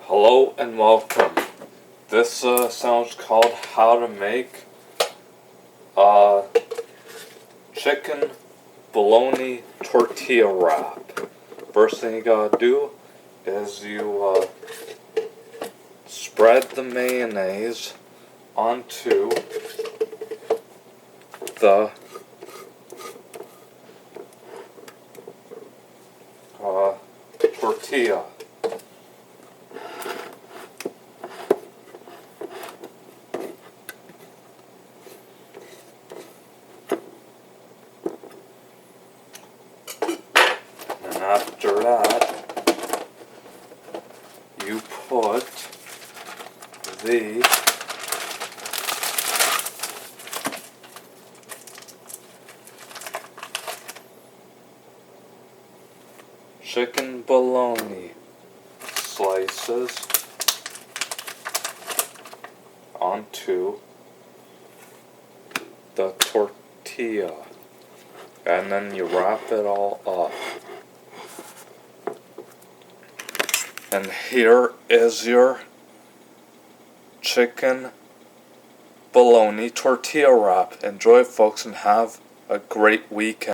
Hello and welcome. This sounds called how to make chicken bologna tortilla wrap. First thing you gotta do is you spread the mayonnaise onto the tortilla. And after that, you put the chicken bologna slices onto the tortilla, and then you wrap it all up. And here is your chicken bologna tortilla wrap. Enjoy, folks, and have a great weekend.